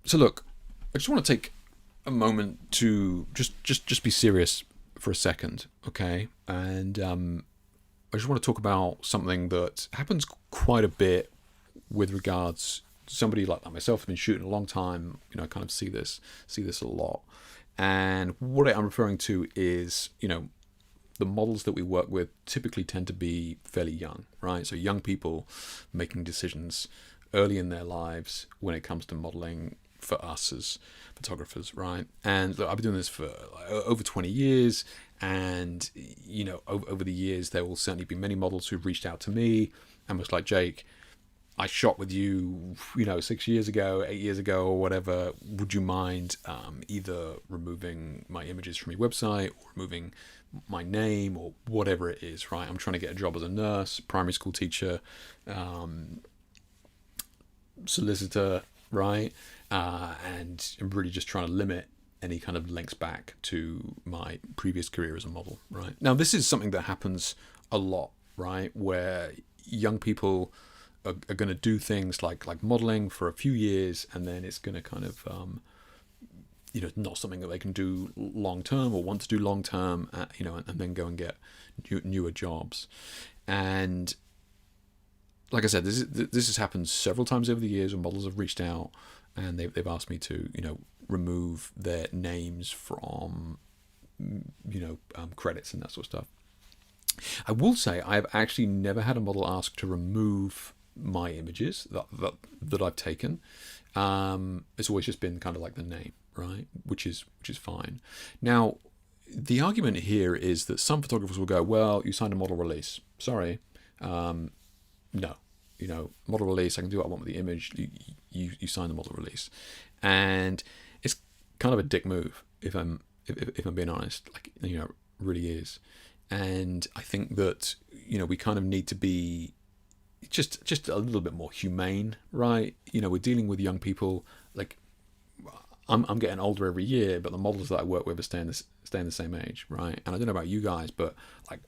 So look, I just want to take a moment to just be serious for a second, okay? And I just want to talk about something that happens quite a bit with regards to somebody like myself. I've been shooting a long time. I kind of see this a lot. And what I'm referring to is, the models that we work with typically tend to be fairly young, right? So young people making decisions early in their lives when it comes to modeling for us as photographers, right? And look, I've been doing this for over 20 years, and over the years there will certainly be many models who've reached out to me and was like, Jake, I shot with you, 6 years ago, 8 years ago, or whatever. Would you mind either removing my images from your website or removing my name or whatever it is, right? I'm trying to get a job as a nurse, primary school teacher, solicitor, right? And I'm really just trying to limit any kind of links back to my previous career as a model, right? Now, this is something that happens a lot, right? Where young people are going to do things like modeling for a few years, and then it's going to kind of not something that they can do long term or want to do long term, and then go and get newer jobs. And like I said, this has happened several times over the years when models have reached out and they've asked me to remove their names from credits and that sort of stuff. I will say I've actually never had a model ask to remove my images that I've taken. It's always just been kind of like the name, right? Which is fine. Now, the argument here is that some photographers will go, well, you signed a model release. Sorry. No. Model release, I can do what I want with the image. You sign the model release. And it's kind of a dick move, if I'm being honest. It really is. And I think that, we kind of need to be just a little bit more humane, right? We're dealing with young people. Like, I'm getting older every year, but the models that I work with are staying the same age, right? And I don't know about you guys, but like,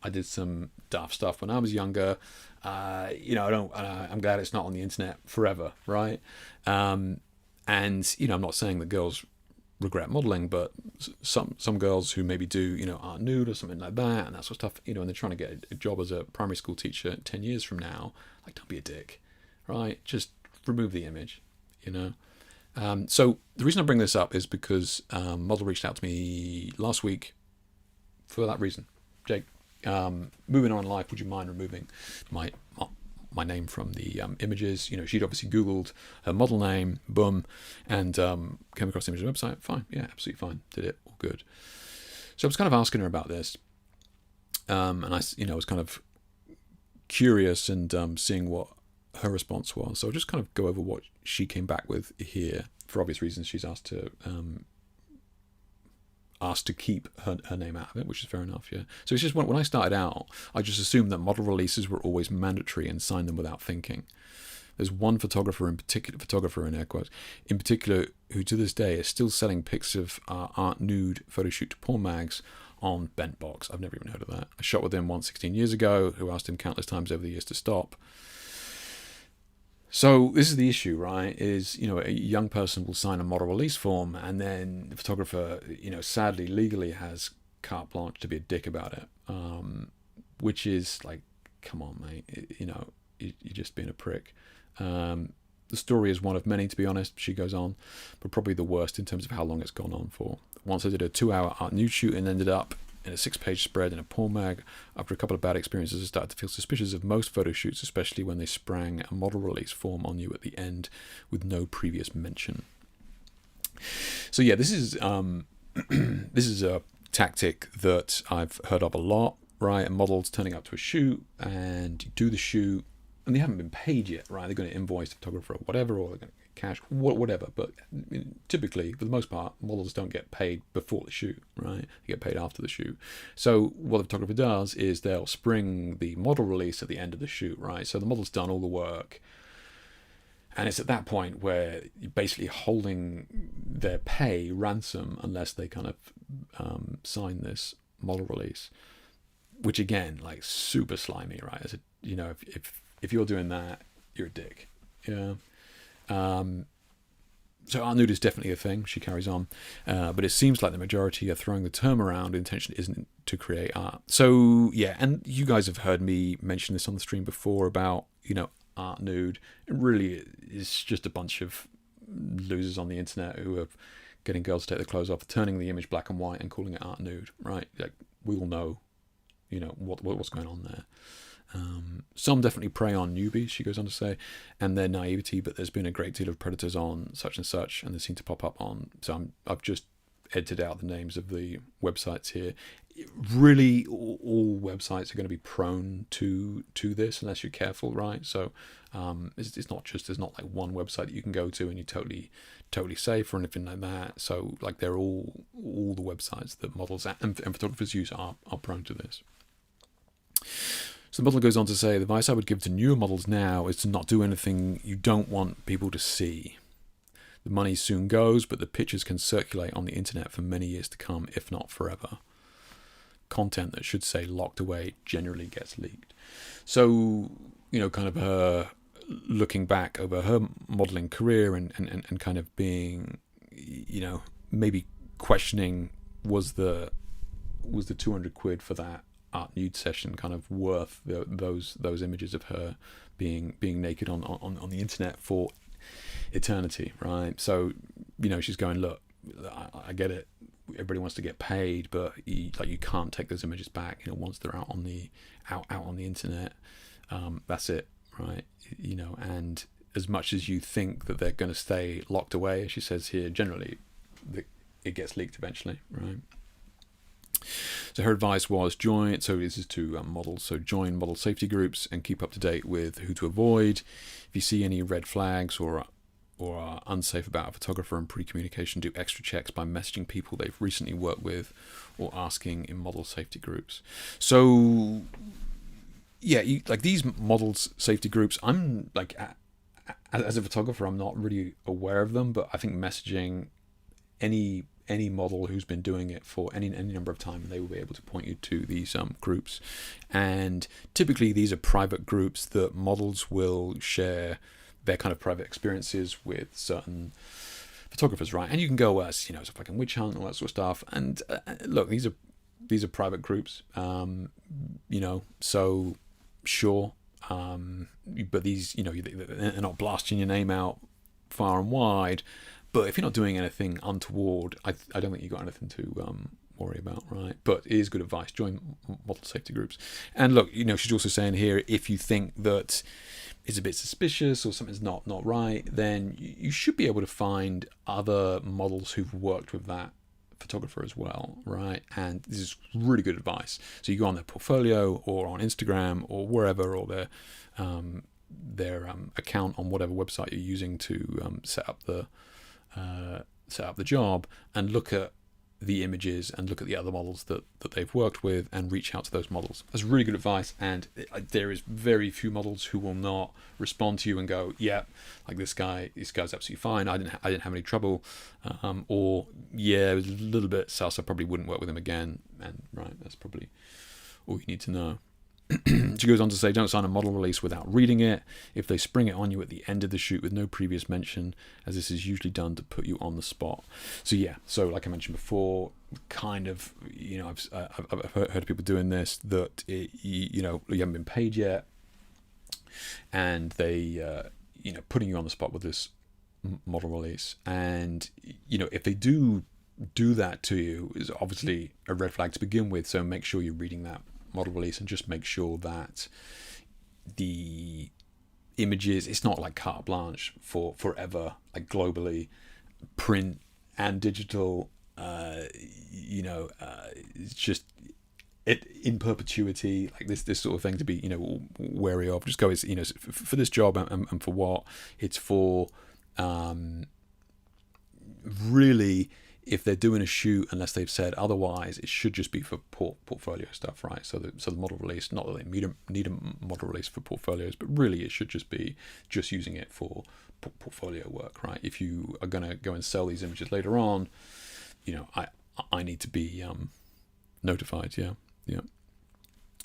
I did some daft stuff when I was younger. I'm glad it's not on the internet forever, right? And I'm not saying that girls regret modeling, but some girls who maybe do art nude or something like that and that sort of stuff, and they're trying to get a job as a primary school teacher 10 years from now, like, don't be a dick, right? Just remove the image. So the reason I bring this up is because model reached out to me last week for that reason. Jake, moving on in life, would you mind removing my name from the images? She'd obviously Googled her model name, boom, and came across the image on the website. Fine, yeah, absolutely fine. Did it, all good. So I was kind of asking her about this, and I was kind of curious and seeing what her response was. So I'll just kind of go over what she came back with here. For obvious reasons, she's asked to keep her name out of it, which is fair enough, yeah. So it's just when I started out, I just assumed that model releases were always mandatory and signed them without thinking. There's one photographer in air quotes, in particular, who to this day is still selling pics of art nude photo shoot to porn mags on Bent Box. I've never even heard of that. I shot with him once 16 years ago, who asked him countless times over the years to stop. So this is the issue, right? Is, a young person will sign a model release form, and then the photographer, sadly, legally has carte blanche to be a dick about it, which is like, come on, mate, you're just being a prick. The story is one of many, to be honest, she goes on, but probably the worst in terms of how long it's gone on for. Once I did a 2-hour art nude shoot and ended up in a 6-page spread in a porn mag. After a couple of bad experiences, I started to feel suspicious of most photo shoots, especially when they sprang a model release form on you at the end with no previous mention. So yeah, this is this is a tactic that I've heard of a lot, right? Models turning up to a shoot and you do the shoot and they haven't been paid yet, right? They're going to invoice the photographer or whatever, or they're going to get cash, whatever. But typically, for the most part, models don't get paid before the shoot, right? They get paid after the shoot. So what the photographer does is they'll spring the model release at the end of the shoot, right? So the model's done all the work. And it's at that point where you're basically holding their pay ransom unless they kind of sign this model release, which again, like, super slimy, right? As a, if you're doing that, you're a dick. Yeah. So art nude is definitely a thing, she carries on, but it seems like the majority are throwing the term around. The intention isn't to create art. So yeah, and you guys have heard me mention this on the stream before about, art nude. It really is just a bunch of losers on the internet who are getting girls to take their clothes off, turning the image black and white and calling it art nude, right? Like, we all know, what's going on there. Some definitely prey on newbies, she goes on to say, and their naivety, but there's been a great deal of predators on such and such, and they seem to pop up on. So I've just edited out the names of the websites here. Really, all websites are going to be prone to this unless you're careful, right? So it's not just, there's not like one website that you can go to and you're totally safe or anything like that. So like, they're all the websites that models and photographers use are prone to this. So the model goes on to say, the advice I would give to newer models now is to not do anything you don't want people to see. The money soon goes, but the pictures can circulate on the internet for many years to come, if not forever. Content that should say locked away generally gets leaked. So, kind of her looking back over her modeling career and kind of being, maybe questioning, was the 200 quid for that art nude session kind of worth those images of her being naked on the internet for eternity, right? So she's going, look, I get it, everybody wants to get paid, but you can't take those images back once they're out on the internet. That's it, right? And as much as you think that they're going to stay locked away, as she says here, generally it gets leaked eventually, right? So her advice was so this is to models, so join model safety groups and keep up to date with who to avoid. If you see any red flags or are unsafe about a photographer in pre-communication, do extra checks by messaging people they've recently worked with or asking in model safety groups. So yeah, like these models safety groups, I'm like, as a photographer, I'm not really aware of them, but I think messaging any model who's been doing it for any number of time, and they will be able to point you to these groups. And typically these are private groups that models will share their kind of private experiences with certain photographers, right? And you can go as sort of like a witch hunt and all that sort of stuff. And look, these are private groups, so sure, but these, they're not blasting your name out far and wide. But if you're not doing anything untoward, I don't think you've got anything to worry about, right? But it is good advice. Join model safety groups. And look, she's also saying here, if you think that it's a bit suspicious or something's not right, then you should be able to find other models who've worked with that photographer as well, right? And this is really good advice. So you go on their portfolio or on Instagram or wherever, or their account on whatever website you're using to set up the job, and look at the images and look at the other models that they've worked with and reach out to those models. That's really good advice, and there is very few models who will not respond to you and go, yeah, like this guy's absolutely fine, I didn't have any trouble, or yeah, it was a little bit sus, I probably wouldn't work with him again. And right, that's probably all you need to know. She goes on to say, don't sign a model release without reading it. If they spring it on you at the end of the shoot with no previous mention, as this is usually done to put you on the spot. So yeah, so like I mentioned before, kind of, I've heard people doing this, that you haven't been paid yet, and they putting you on the spot with this model release. And if they do that to you, is obviously a red flag to begin with. So make sure you're reading that model release and just make sure that the images, it's not like carte blanche for forever, like globally, print and digital, it's just it in perpetuity, like this sort of thing to be wary of. Just go, it's for this job and for what it's for. Really, if they're doing a shoot, unless they've said otherwise, it should just be for portfolio stuff, right? So the model release, not that they need a model release for portfolios, but really it should just be just using it for portfolio work, right? If you are going to go and sell these images later on, I need to be notified, yeah.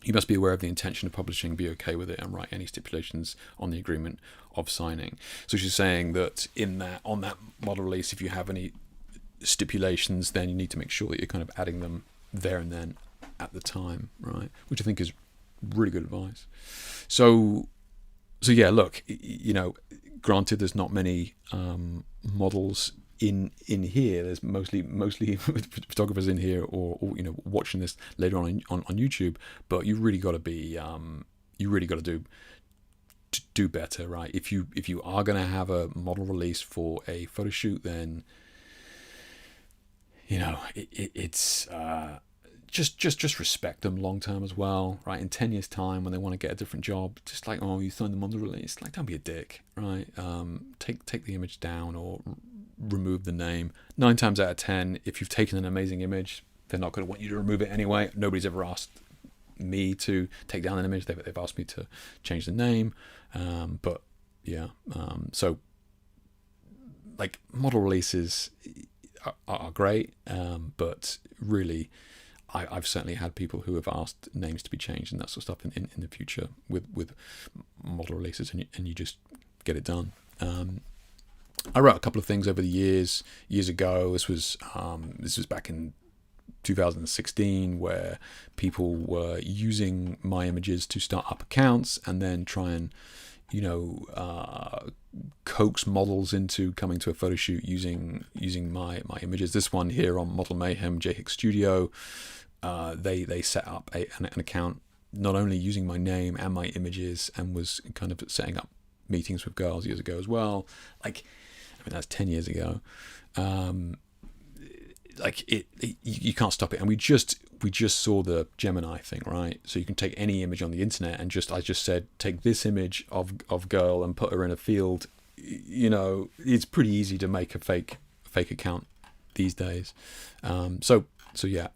You must be aware of the intention of publishing, be okay with it, and write any stipulations on the agreement of signing. So she's saying that on that model release, if you have any stipulations, then you need to make sure that you're kind of adding them there and then at the time, right? Which I think is really good advice. So yeah, look, granted, there's not many models in here. There's mostly photographers in here, or watching this later on YouTube. But you really got to be do better, right? If you are going to have a model release for a photo shoot, then it's just respect them long term as well, right? In 10 years' time, when they want to get a different job, just like, oh, you signed them on the release, like, don't be a dick, right? Take the image down or remove the name. 9 times out of 10, if you've taken an amazing image, they're not going to want you to remove it anyway. Nobody's ever asked me to take down an image. They've asked me to change the name, but yeah. So like, model releases are great, but really, I've certainly had people who have asked names to be changed and that sort of stuff in the future with model releases, and you just get it done. I wrote a couple of things over the years ago. This was back in 2016, where people were using my images to start up accounts and then try and coax models into coming to a photo shoot using my images. This one here on Model Mayhem Hicks Studio, they set up an account not only using my name and my images, and was kind of setting up meetings with girls years ago as well. Like, I mean, that's 10 years ago. You can't stop it. And we just saw the Gemini thing, right? So you can take any image on the internet, and I just said, take this image of girl and put her in a field. It's pretty easy to make a fake account these days. So yeah,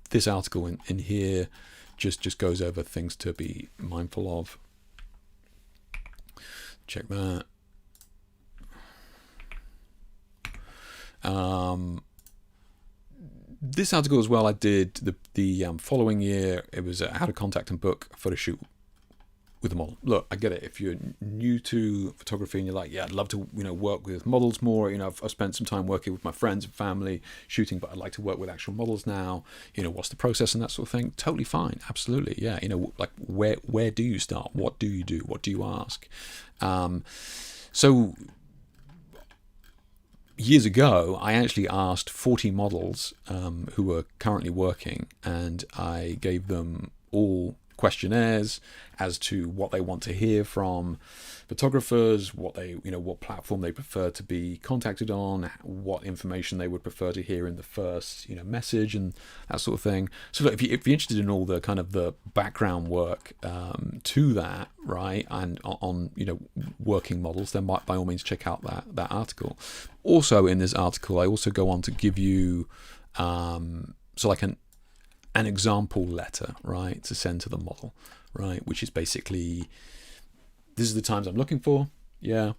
this article in here just goes over things to be mindful of. Check that. This article as well, I did the following year. It was how to contact and book a photo shoot with a model. Look, I get it. If you're new to photography and you're like, yeah, I'd love to work with models more. I've spent some time working with my friends and family shooting, but I'd like to work with actual models now. What's the process and that sort of thing? Totally fine, absolutely, yeah. Like, where do you start? What do you do? What do you ask? So years ago, I actually asked 40 models who were currently working, and I gave them all questionnaires as to what they want to hear from photographers, what platform they prefer to be contacted on, what information they would prefer to hear in the first message, and that sort of thing. So look, if you're interested in all the kind of the background work to that, right, and on working models, then by all means check out that article. Also in this article, I also go on to give you an example letter, right, to send to the model, right, which is basically, this is the times I'm looking for. Yeah,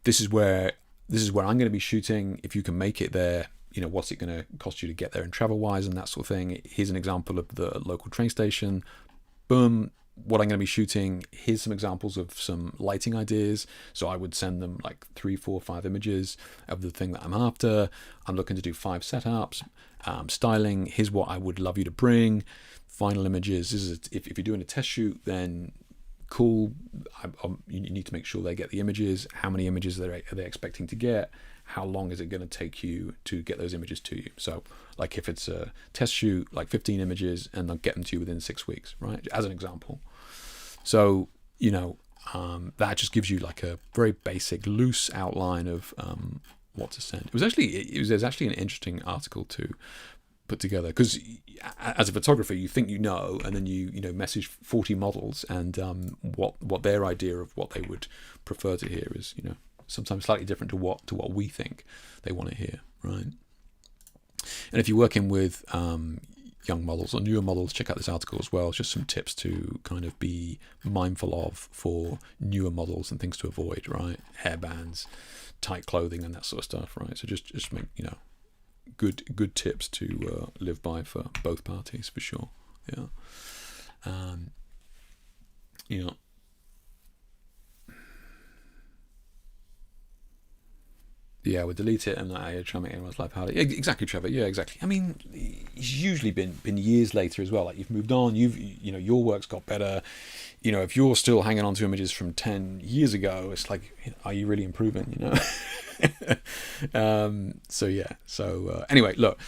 this is where I'm going to be shooting. If you can make it there, what's it going to cost you to get there and travel wise and that sort of thing. Here's an example of the local train station. Boom. What I'm going to be shooting. Here's some examples of some lighting ideas. So I would send them like 3, 4, 5 images of the thing that I'm after. I'm looking to do 5 setups. Styling. Here's what I would love you to bring. Final images. This is if you're doing a test shoot, then cool. You need to make sure they get the images. How many images are they expecting to get? How long is it going to take you to get those images to you? So, like, if it's a test shoot, like 15 images, and they'll get them to you within 6 weeks, right? As an example. So, that just gives you like a very basic, loose outline of what to send. It was actually an interesting article to put together, because as a photographer, you think and then you message 40 models, and what their idea of what they would prefer to hear is sometimes slightly different to what we think they want to hear, right? And if you're working with young models or newer models, check out this article as well. It's just some tips to kind of be mindful of for newer models and things to avoid, right? Hairbands, tight clothing, and that sort of stuff, right? So just make good tips to live by for both parties, for sure. Yeah. You know, yeah, we'll delete it and try and make everyone's life harder. Exactly, Trevor. Yeah, exactly. I mean, it's usually been years later as well. Like you've moved on. Your work's got better. If you're still hanging on to images from 10 years ago, it's like, are you really improving? So yeah. So anyway, look,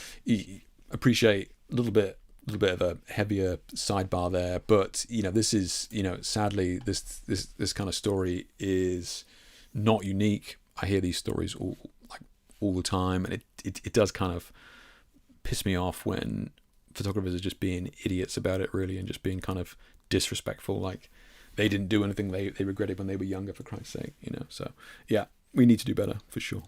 appreciate a little bit of a heavier sidebar there, but this is sadly this kind of story is not unique. I hear these stories all the time, and it does kind of piss me off when photographers are just being idiots about it, really, and just being kind of disrespectful, like they didn't do anything they regretted when they were younger, for Christ's sake. So yeah, we need to do better for sure.